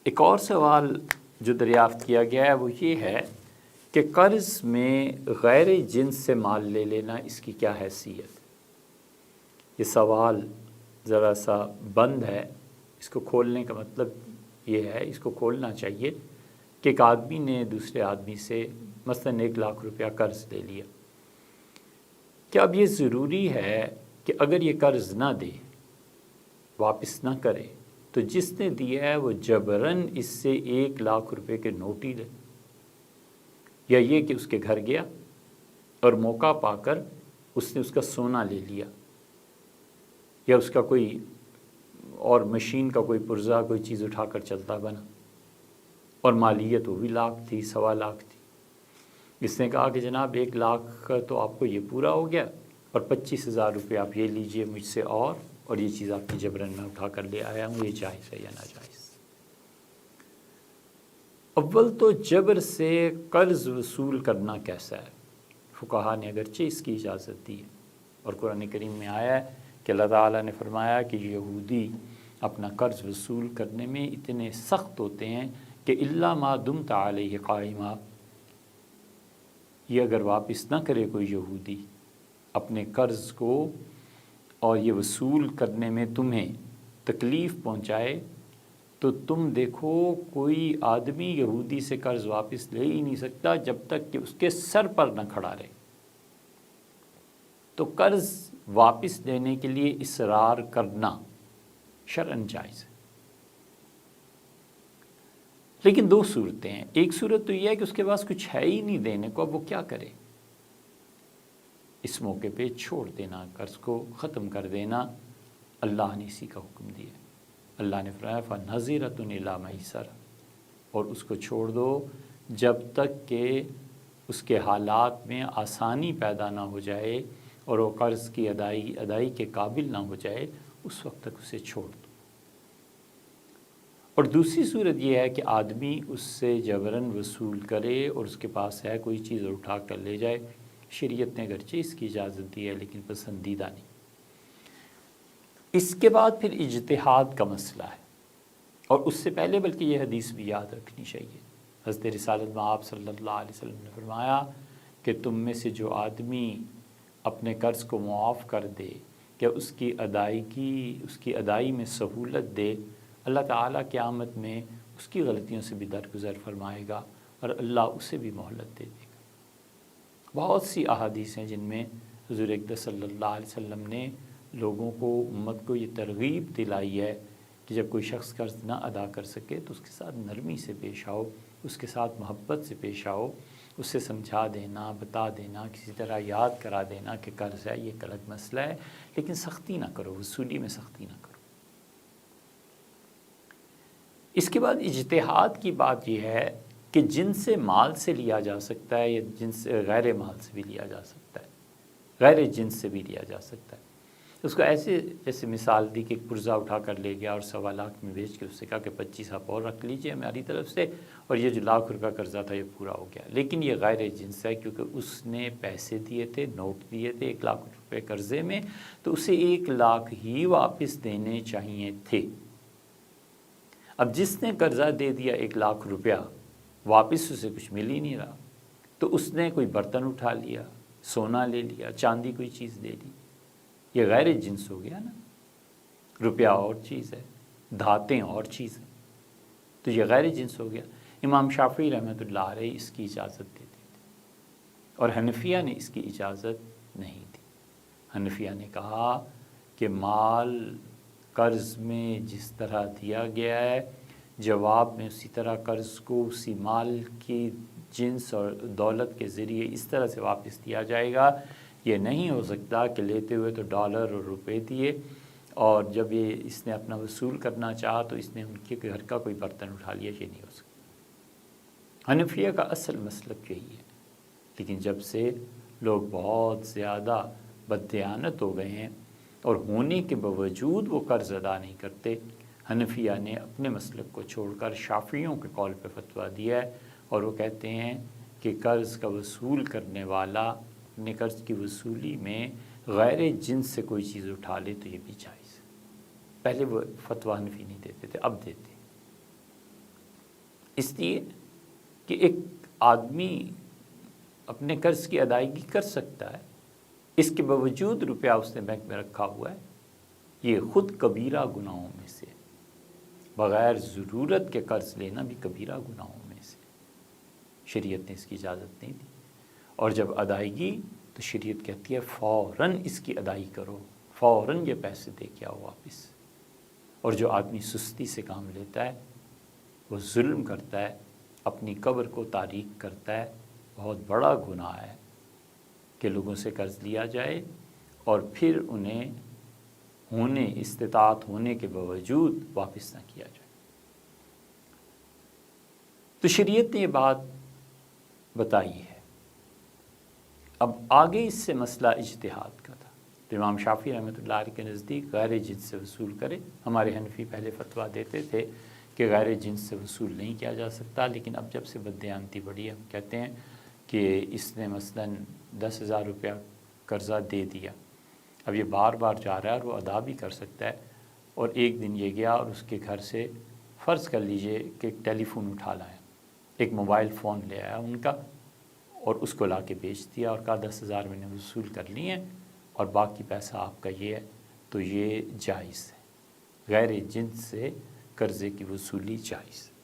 ایک اور سوال جو دریافت کیا گیا ہے وہ یہ ہے کہ قرض میں غیر جنس سے مال لے لینا اس کی کیا حیثیت؟ یہ سوال ذرا سا بند ہے، اس کو کھولنے کا مطلب یہ ہے، اس کو کھولنا چاہیے کہ ایک آدمی نے دوسرے آدمی سے مثلاً 1,00,000 روپیہ قرض لے لیا، کیا اب یہ ضروری ہے کہ اگر یہ قرض نہ دے، واپس نہ کرے، تو جس نے دیا ہے وہ جبراً اس سے 1,00,000 روپے کے نوٹ ہی لے؟ یا یہ کہ اس کے گھر گیا اور موقع پا کر اس نے اس کا سونا لے لیا، یا اس کا کوئی اور مشین کا کوئی پرزہ کوئی چیز اٹھا کر چلتا بنا، اور مالیت وہ بھی 1,00,000 تھی، 1,25,000 تھی۔ اس نے کہا کہ جناب 1,00,000 تو آپ کو یہ پورا ہو گیا، اور 25,000 روپے آپ یہ لیجئے مجھ سے، اور یہ چیز آپ کی جبراً میں اٹھا کر لے آیا ہوں، یہ جائز ہے یا ناجائز؟ اول تو جبر سے قرض وصول کرنا کیسا ہے؟ فقہا نے اگرچہ اس کی اجازت دی ہے، اور قرآن کریم میں آیا ہے کہ اللہ تعالیٰ نے فرمایا کہ یہودی اپنا قرض وصول کرنے میں اتنے سخت ہوتے ہیں کہ الا ما دمت علیہ قائما، یہ اگر واپس نہ کرے کوئی یہودی اپنے قرض کو اور یہ وصول کرنے میں تمہیں تکلیف پہنچائے، تو تم دیکھو کوئی آدمی یہودی سے قرض واپس لے ہی نہیں سکتا جب تک کہ اس کے سر پر نہ کھڑا رہے۔ تو قرض واپس لینے کے لیے اصرار کرنا شرعاً جائز ہے، لیکن دو صورتیں ہیں۔ ایک صورت تو یہ ہے کہ اس کے پاس کچھ ہے ہی نہیں دینے کو، اب وہ کیا کرے؟ اس موقع پہ چھوڑ دینا، قرض کو ختم کر دینا، اللہ نے اسی کا حکم دیا۔ اللہ نے فرمایا فَنَظِرَةٌ إِلَىٰ مَيْسَرَةٍ، اور اس کو چھوڑ دو جب تک کہ اس کے حالات میں آسانی پیدا نہ ہو جائے اور وہ قرض کی ادائی کے قابل نہ ہو جائے، اس وقت تک اسے چھوڑ دو۔ اور دوسری صورت یہ ہے کہ آدمی اس سے جبراً وصول کرے اور اس کے پاس ہے کوئی چیز اور اٹھا کر لے جائے۔ شریعت نے اگرچہ اس کی اجازت دی ہے لیکن پسندیدہ نہیں۔ اس کے بعد پھر اجتہاد کا مسئلہ ہے، اور اس سے پہلے بلکہ یہ حدیث بھی یاد رکھنی چاہیے۔ حضرت رسالت مآب صلی اللہ علیہ وسلم نے فرمایا کہ تم میں سے جو آدمی اپنے قرض کو معاف کر دے کہ اس کی ادائی میں سہولت دے، اللہ تعالیٰ قیامت میں اس کی غلطیوں سے بھی درگزر فرمائے گا اور اللہ اسے بھی مہلت دے دے گا۔ بہت سی احادیث ہیں جن میں حضور اقدس صلی اللہ علیہ وسلم نے لوگوں کو، امت کو یہ ترغیب دلائی ہے کہ جب کوئی شخص قرض نہ ادا کر سکے تو اس کے ساتھ نرمی سے پیش آؤ، اس کے ساتھ محبت سے پیش آؤ، اسے سمجھا دینا، بتا دینا، کسی طرح یاد کرا دینا کہ قرض ہے، یہ ایک الگ مسئلہ ہے، لیکن سختی نہ کرو، وصولی میں سختی نہ کرو۔ اس کے بعد اجتہاد کی بات یہ ہے کہ جن سے مال سے لیا جا سکتا ہے یا جن سے غیر مال سے بھی لیا جا سکتا ہے، غیر جنس سے بھی لیا جا سکتا ہے۔ اس کو ایسے جیسے مثال دی کہ ایک پرزہ اٹھا کر لے گیا اور 1,25,000 میں بیچ کے اس سے کہا کہ 25 آپ اور رکھ لیجئے ہماری طرف سے، اور یہ جو 1,00,000 روپے قرضہ تھا یہ پورا ہو گیا، لیکن یہ غیر جنس ہے کیونکہ اس نے پیسے دیے تھے، نوٹ دیے تھے 1,00,000 روپے قرضے میں، تو اسے 1,00,000 ہی واپس دینے چاہیے تھے۔ اب جس نے قرضہ دے دیا 1,00,000 روپیہ، واپس اسے کچھ مل ہی نہیں رہا، تو اس نے کوئی برتن اٹھا لیا، سونا لے لیا، چاندی کوئی چیز لے لی، یہ غیر جنس ہو گیا نا۔ روپیہ اور چیز ہے، دھاتیں اور چیز ہے، تو یہ غیر جنس ہو گیا۔ امام شافعی رحمۃ اللہ علیہ اس کی اجازت دیتے تھے، اور حنفیہ نے اس کی اجازت نہیں دی۔ حنفیہ نے کہا کہ مال قرض میں جس طرح دیا گیا ہے، جواب میں اسی طرح قرض کو اسی مال کی جنس اور دولت کے ذریعے اس طرح سے واپس دیا جائے گا۔ یہ نہیں ہو سکتا کہ لیتے ہوئے تو ڈالر اور روپے دیے، اور جب یہ اس نے اپنا وصول کرنا چاہا تو اس نے ان کے گھر کا کوئی برتن اٹھا لیا، یہ نہیں ہو سکتا۔ حنفیہ کا اصل مسلک یہی ہے، لیکن جب سے لوگ بہت زیادہ بددیانت ہو گئے ہیں اور ہونے کے باوجود وہ قرض ادا نہیں کرتے، حنفیہ نے اپنے مسلک کو چھوڑ کر شافعیوں کے قول پہ فتویٰ دیا ہے، اور وہ کہتے ہیں کہ قرض کا وصول کرنے والا اپنے قرض کی وصولی میں غیر جنس سے کوئی چیز اٹھا لے تو یہ بھی جائز ہے۔ پہلے وہ فتویٰ حنفی نہیں دیتے تھے، اب دیتے ہیں۔ اس لیے کہ ایک آدمی اپنے قرض کی ادائیگی کر سکتا ہے، اس کے باوجود روپیہ اس نے بینک میں رکھا ہوا ہے، یہ خود کبیرہ گناہوں میں سے، بغیر ضرورت کے قرض لینا بھی کبیرہ گناہوں میں سے، شریعت نے اس کی اجازت نہیں دی۔ اور جب ادائیگی تو شریعت کہتی ہے فوراً اس کی ادائیگی کرو، فوراً یہ پیسے دے کے آؤ واپس۔ اور جو آدمی سستی سے کام لیتا ہے وہ ظلم کرتا ہے، اپنی قبر کو تاریک کرتا ہے۔ بہت بڑا گناہ ہے کہ لوگوں سے قرض لیا جائے اور پھر انہیں استطاعت ہونے کے باوجود واپس نہ کیا جائے۔ تو شریعت نے یہ بات بتائی ہے۔ اب آگے اس سے مسئلہ اجتہاد کا تھا، تو امام شافعی رحمۃ اللہ علیہ کے نزدیک غیر جنس سے وصول کرے۔ ہمارے حنفی پہلے فتویٰ دیتے تھے کہ غیر جنس سے وصول نہیں کیا جا سکتا، لیکن اب جب سے بددیانتی بڑھی، ہم کہتے ہیں کہ اس نے مثلاً 10,000 روپیہ قرضہ دے دیا، اب یہ بار بار جا رہا ہے اور وہ ادا بھی کر سکتا ہے، اور ایک دن یہ گیا اور اس کے گھر سے فرض کر لیجئے کہ ایک ٹیلی فون اٹھا لایا، ایک موبائل فون لے آیا ان کا، اور اس کو لا کے بیچ دیا اور کہا 10,000 میں نے وصول کر لی ہیں اور باقی پیسہ آپ کا یہ ہے، تو یہ جائز ہے، غیر جنس سے قرضے کی وصولی جائز ہے۔